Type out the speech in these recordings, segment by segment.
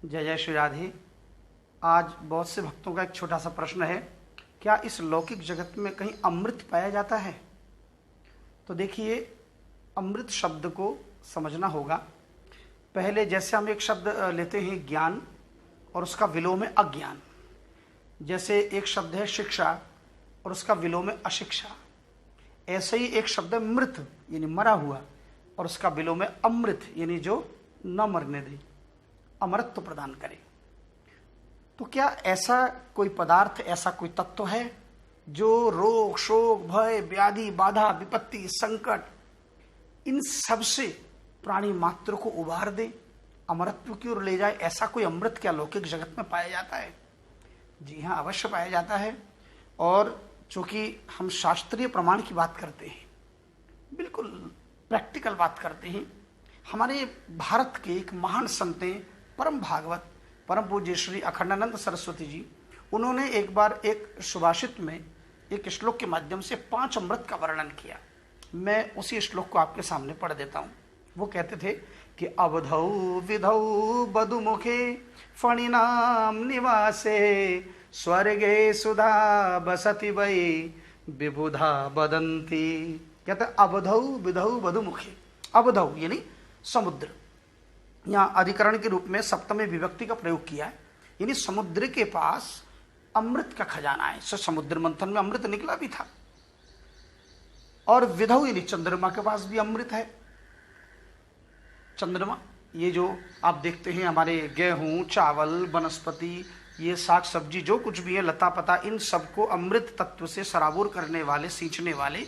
जय जय श्री राधे। आज बहुत से भक्तों का एक छोटा सा प्रश्न है, क्या इस लौकिक जगत में कहीं अमृत पाया जाता है? तो देखिए, अमृत शब्द को समझना होगा। पहले जैसे हम एक शब्द लेते हैं ज्ञान और उसका विलोम है अज्ञान, जैसे एक शब्द है शिक्षा और उसका विलोम है अशिक्षा, ऐसे ही एक शब्द है मृत यानी मरा हुआ और उसका विलोम है अमृत यानी जो न मरने दे, अमरत्व प्रदान करे। तो क्या ऐसा कोई पदार्थ, ऐसा कोई तत्व है जो रोग शोक भय व्याधि बाधा विपत्ति संकट इन सब से प्राणी मात्र को उबार दे, अमरत्व की ओर ले जाए? ऐसा कोई अमृत क्या लौकिक जगत में पाया जाता है? जी हाँ, अवश्य पाया जाता है। और चूंकि हम शास्त्रीय प्रमाण की बात करते हैं, बिल्कुल प्रैक्टिकल बात करते हैं, हमारे भारत के एक महान संत हैं, परम भागवत परम पूज्य श्री अखंडानंद सरस्वती जी, उन्होंने एक बार एक सुभाषित में एक श्लोक के माध्यम से 5 अमृत का वर्णन किया। मैं उसी श्लोक को आपके सामने पढ़ देता हूँ। वो कहते थे कि अवधौ विधौ बधुमुखे फणिनाम निवासे स्वर्गे सुधा बसति वै विबुधा बदंती। कहते अवधौ विधौ बधुमुखे, अवधौ यानी समुद्र, यहाँ अधिकरण के रूप में सप्तमी विभक्ति का प्रयोग किया है, यानी समुद्र के पास अमृत का खजाना है। समुद्र मंथन में अमृत निकला भी था। और विधौ यानी चंद्रमा के पास भी अमृत है। चंद्रमा, ये जो आप देखते हैं हमारे गेहूं चावल वनस्पति, ये साग सब्जी जो कुछ भी है, लता पता, इन सबको अमृत तत्व से सराबोर करने वाले, सींचने वाले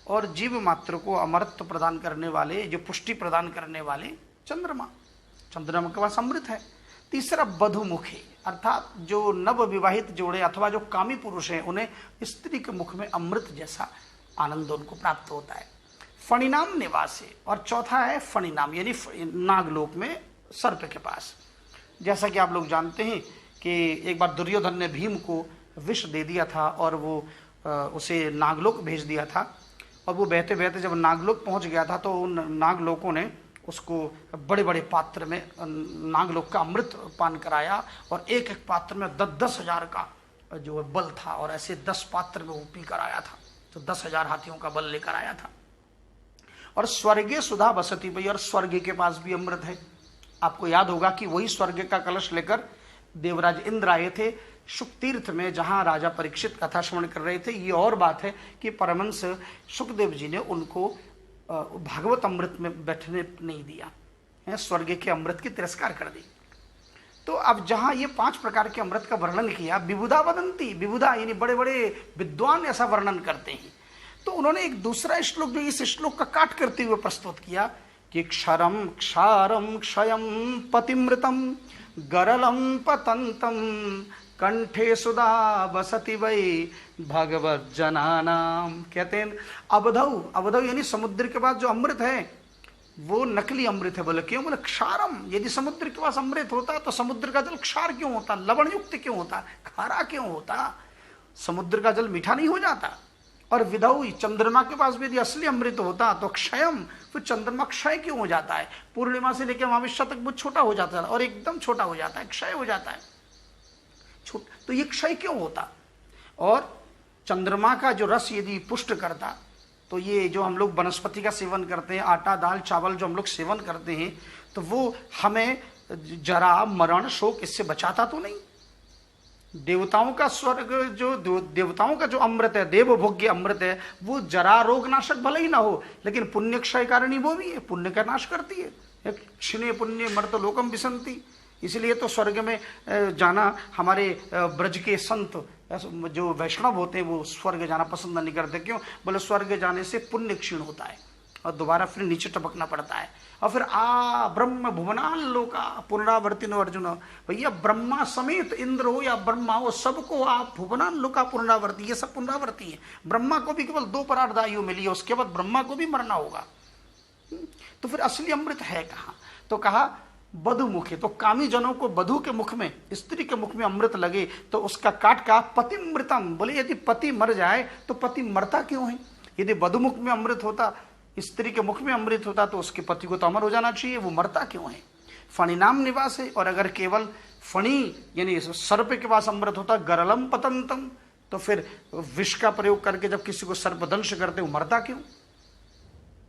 और जीव मात्र को अमरत्व प्रदान करने वाले, जो पुष्टि प्रदान करने वाले चंद्रमा, चंद्रमा के पास अमृत है। तीसरा बधुमुखी, अर्थात जो नव विवाहित जोड़े अथवा जो कामी पुरुष हैं, उन्हें स्त्री के मुख में अमृत जैसा आनंद उनको प्राप्त होता है। फणिनाम निवासे, और चौथा है फणिनाम यानी नागलोक में सर्प के पास। जैसा कि आप लोग जानते हैं कि एक बार दुर्योधन ने भीम को विष दे दिया था और वो उसे नागलोक भेज दिया था, और वो बहते बहते जब नागलोक पहुंच गया था तो उन नागलोकों ने उसको बड़े बड़े पात्र में नागलोक का अमृत पान कराया, और एक एक पात्र में 10,000 का जो बल था, और ऐसे 10 पात्र में वो पी कर आया था, तो 10,000 हाथियों का बल लेकर आया था। और स्वर्गे सुधा बसती भई, और स्वर्ग के पास भी अमृत है। आपको याद होगा कि वही स्वर्ग का कलश लेकर देवराज इंद्र आए थे शुक तीर्थ में, जहां राजा परीक्षित कथा श्रवण कर रहे थे। ये और बात है कि परमहंस सुखदेव जी ने उनको भागवत अमृत में बैठने नहीं दिया है, स्वर्ग के अमृत की तिरस्कार कर दी। तो अब जहां ये 5 प्रकार के अमृत का वर्णन किया, विबुधा वदंती, विबुधा यानी बड़े बड़े विद्वान ऐसा वर्णन करते हैं। तो उन्होंने एक दूसरा श्लोक जो इस श्लोक का काट करते हुए प्रस्तुत किया कि क्षरम क्षारम क्षयम पतिमृतम गरलम पतंतम कंठे सुधा बसति वै भगवत जनानाम। कहते हैं अवधौ, अवधौ यानी समुद्र के पास जो अमृत है वो नकली अमृत है। बोले क्यों? बोले क्षारम, यदि समुद्र के पास अमृत होता तो समुद्र का जल क्षार क्यों होता, लवण युक्त क्यों होता, खारा क्यों होता? समुद्र का जल मीठा नहीं हो जाता। और विधौ, चंद्रमा के पास भी यदि असली अमृत होता तो क्षयम, फिर चंद्रमा क्षय क्यों हो जाता है? पूर्णिमा से लेकर अमावस्या तक बहुत छोटा हो जाता है और एकदम छोटा हो जाता है, क्षय हो जाता है। तो ये क्षय क्यों होता? और चंद्रमा का जो रस यदि पुष्ट करता तो ये जो हम लोग वनस्पति का सेवन करते हैं, आटा दाल चावल जो हम लोग सेवन करते हैं, तो वो हमें जरा मरण शोक इससे बचाता तो नहीं। देवताओं का स्वर्ग, जो देवताओं का जो अमृत है, देवभोग्य अमृत है, वो जरा रोग नाशक भले ही ना हो, लेकिन पुण्य क्षय कारणी वो भी है, पुण्य का नाश करती है। क्षीणे पुण्य मर्त लोकम विसंति। इसलिए तो स्वर्ग में जाना हमारे ब्रज के संत जो वैष्णव होते हैं वो स्वर्ग जाना पसंद नहीं करते। क्यों? बोले स्वर्ग जाने से पुण्य क्षीण होता है और दोबारा फिर नीचे टपकना पड़ता है। और फिर ब्रह्म भुवनान लोका पुनरावर्ती नो अर्जुन, भैया ब्रह्मा समेत इंद्र हो या ब्रह्मा हो, सबको आप भुवनान लोका पुनरावर्ती, ये सब पुनरावर्ती है। ब्रह्मा को भी केवल 2 परार्ध आयु मिली है, उसके बाद ब्रह्मा को भी मरना होगा। तो फिर असली अमृत है कहाँ? तो कहा बधुमुखे, तो कामी जनों को बधु के मुख में, स्त्री के मुख में अमृत लगे तो उसका काट का पतिमृतम। बोले यदि पति मर जाए तो पति मरता क्यों है? यदि बधुमुख में अमृत होता, स्त्री के मुख में अमृत होता तो उसके पति को तो अमर हो जाना चाहिए, वो मरता क्यों है? फणी नाम निवास है। और अगर केवल फणी यानी सर्प के पास अमृत होता गरलम पतंतम, तो फिर विष का प्रयोग करके जब किसी को सर्पदंश करते वो मरता क्यों?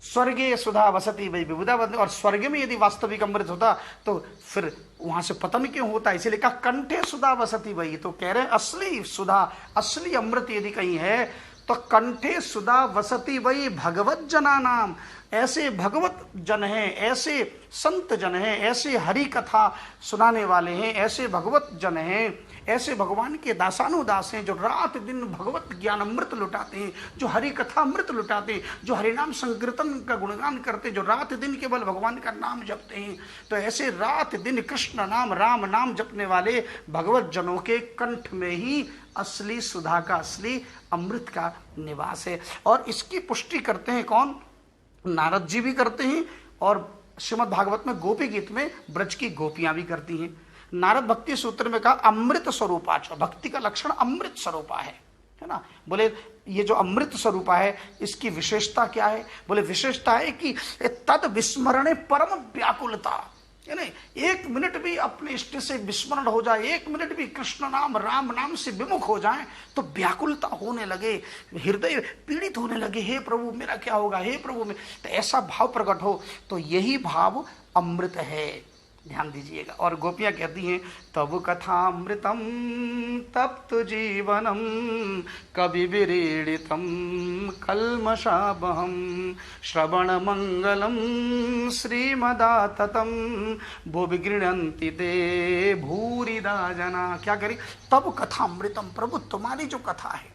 स्वर्गे सुधा वसती वही विबुधा बंधु, और स्वर्ग में यदि वास्तविक अमृत होता तो फिर वहां से पतन क्यों होता? इसीलिए कहा कंठे सुधा वसती वही। तो कह रहे असली सुधा, असली अमृत यदि कहीं है तो कंठे सुधा वसती वही भगवत जना नाम। ऐसे भगवत जन हैं, ऐसे संत जन हैं, ऐसे हरि कथा सुनाने वाले हैं, ऐसे भगवत जन हैं, ऐसे भगवान के दासानुदास हैं जो रात दिन भगवत ज्ञान अमृत लुटाते हैं, जो हरि कथा अमृत लुटाते हैं, जो हरिनाम संकीर्तन का गुणगान करते हैं, जो रात दिन केवल भगवान का नाम जपते हैं। तो ऐसे रात दिन कृष्ण नाम राम नाम जपने वाले भगवत जनों के कंठ में ही असली सुधा का, असली अमृत का निवास है। और इसकी पुष्टि करते हैं कौन? नारद जी भी करते हैं, और श्रीमद् भागवत में गोपी गीत में ब्रज की गोपियां भी करती हैं। नारद भक्ति सूत्र में कहा अमृत स्वरूपाच, भक्ति का लक्षण अमृत स्वरूपा है ना। बोले ये जो अमृत स्वरूपा है इसकी विशेषता क्या है? बोले विशेषता है कि तद विस्मरणे परम व्याकुलता, यानी एक मिनट भी अपने इष्ट से विस्मरण हो जाए, एक मिनट भी कृष्ण नाम राम नाम से विमुख हो जाए तो व्याकुलता होने लगे, हृदय पीड़ित होने लगे, हे प्रभु मेरा क्या होगा, हे प्रभु में, तो ऐसा भाव प्रकट हो, तो यही भाव अमृत है। ध्यान दीजिएगा। और गोपियां कहती हैं तब कथामृतम तप्त जीवनम कवि विरीडितम कल्मषाबहम श्रवण मंगलम श्रीमदाततम भुवि गृह्णन्ति ते भूरिदा जना। क्या करी? तब कथामृतम, प्रभु तुम्हारी जो कथा है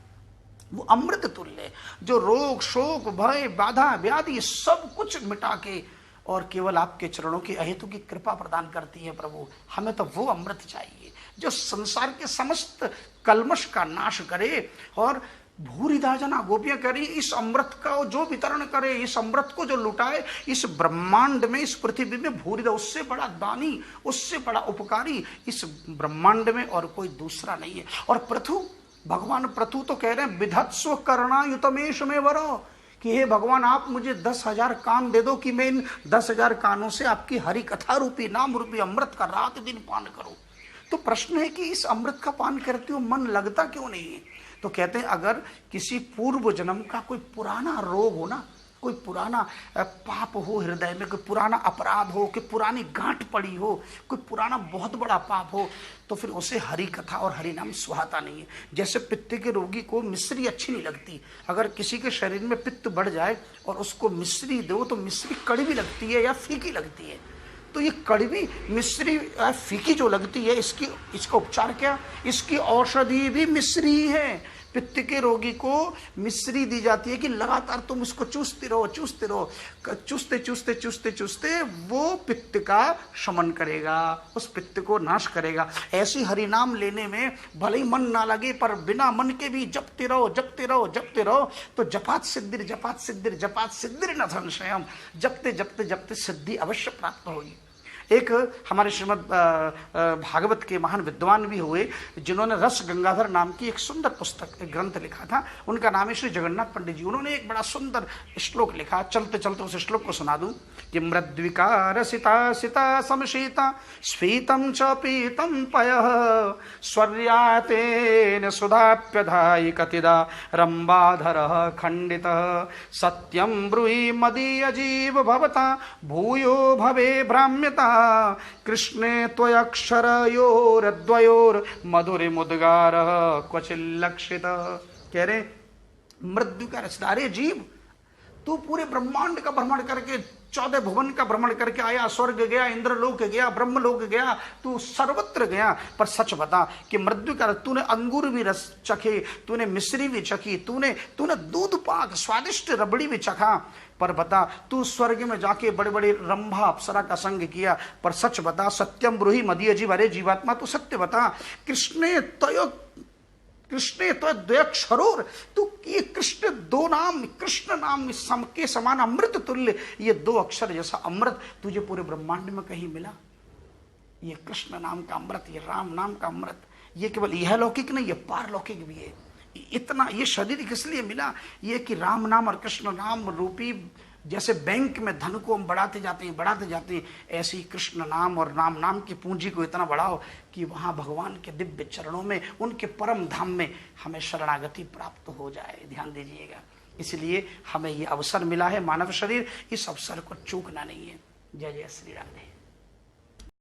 वो अमृत तुल्य है, जो रोग शोक भय बाधा व्याधि सब कुछ मिटा के और केवल आपके चरणों की अहेतु की कृपा प्रदान करती है। प्रभु हमें तो वो अमृत चाहिए जो संसार के समस्त कल्मश का नाश करे। और भूरिदा जना, गोपियां कह रही इस अमृत का जो वितरण करे, इस अमृत को जो लुटाए इस ब्रह्मांड में, इस पृथ्वी में, भूरिदा, उससे बड़ा दानी, उससे बड़ा उपकारी इस ब्रह्मांड में और कोई दूसरा नहीं है। और पृथु, भगवान पृथु तो कह रहे हैं विधत्स्व करुणायुतमेश में वरो, कि हे भगवान आप मुझे 10,000 कान दे दो कि मैं इन 10,000 कानों से आपकी हरि कथा रूपी नाम रूपी अमृत का रात दिन पान करूं। तो प्रश्न है कि इस अमृत का पान करते हो मन लगता क्यों नहीं है? तो कहते हैं अगर किसी पूर्व जन्म का कोई पुराना रोग हो ना, कोई पुराना पाप हो हृदय में, कोई पुराना अपराध हो, कोई पुरानी गांठ पड़ी हो, कोई पुराना बहुत बड़ा पाप हो, तो फिर उसे हरि कथा और हरि नाम सुहाता नहीं है। जैसे पित्त के रोगी को मिश्री अच्छी नहीं लगती, अगर किसी के शरीर में पित्त बढ़ जाए और उसको मिश्री दो तो मिश्री कड़वी लगती है या फीकी लगती है। तो ये कड़वी मिश्री फीकी जो लगती है इसका उपचार क्या? इसकी औषधि भी मिश्री है। पित्त के रोगी को मिश्री दी जाती है कि लगातार तुम इसको चूसते रहो, चूसते रहो, चूसते चूसते चूसते चूसते वो पित्त का शमन करेगा, उस पित्त को नाश करेगा। ऐसी हरिनाम लेने में भले ही मन ना लगे पर बिना मन के भी जपते रहो, जपते रहो, जपते रहो, तो जपात सिद्धिर जपात सिद्धिर जपात सिद्धिर न संशयम, जपते जपते जपते सिद्धि अवश्य प्राप्त होगी। एक हमारे श्रीमद् भागवत के महान विद्वान भी हुए जिन्होंने रस गंगाधर नाम की एक सुंदर पुस्तक, एक ग्रंथ लिखा था, उनका नाम है श्री जगन्नाथ पंडित जी। उन्होंने एक बड़ा सुंदर श्लोक लिखा, चलते चलते उस श्लोक को सुना दूं कि मृद्विकार सिता सिता समशीता स्फीतम च पीतम पयः स्वर्यातेन सुधाप्यधायि कतिदा रंबाधरः खंडितः सत्यं ब्रूहि मदीय जीव भवता भूयो भवे भ्राम्यता कृष्णे त्वयक्षरयोरद्वयोर मधुरे मुद्गार क्वचिल्लक्षित। कह रहे मृत्यु का रचना, अरे जीव तू पूरे ब्रह्मांड का भ्रमण करके 14 भुवन का भ्रमण करके आया, स्वर्ग गया, इंद्रलोक गया, ब्रह्मलोक गया, तू सर्वत्र गया, पर सच बता कि मृत्यु का तूने अंगूर भी रस चखे, तूने मिश्री भी चखी, तूने दूध पाक स्वादिष्ट रबड़ी भी चखा, पर बता तू स्वर्ग में जाके बड़े बड़े रंभा अप्सरा का संग किया, पर सच बता सत्यम ब्रूहि मदीय जीव, अरे जीवात्मा तू सत्य बता कृष्णे तो द्वयक्षरोर, तू ये कृष्ण दो नाम, कृष्ण नाम के समान अमृत तुल्य, ये 2 अक्षर जैसा अमृत तुझे पूरे ब्रह्मांड में कहीं मिला? ये कृष्ण नाम का अमृत, ये राम नाम का अमृत, ये केवल यह लौकिक नहीं, ये पारलौकिक भी है। इतना ये शरीर किस लिए मिला? ये कि राम नाम और कृष्ण नाम रूपी जैसे बैंक में धन को हम बढ़ाते जाते हैं, ऐसे ही कृष्ण नाम और नाम की पूंजी को इतना बढ़ाओ कि वहां भगवान के दिव्य चरणों में, उनके परम धाम में हमें शरणागति प्राप्त हो जाए। ध्यान दीजिएगा, इसलिए हमें ये अवसर मिला है मानव शरीर, इस अवसर को चूकना नहीं है। जय जय श्री राधे।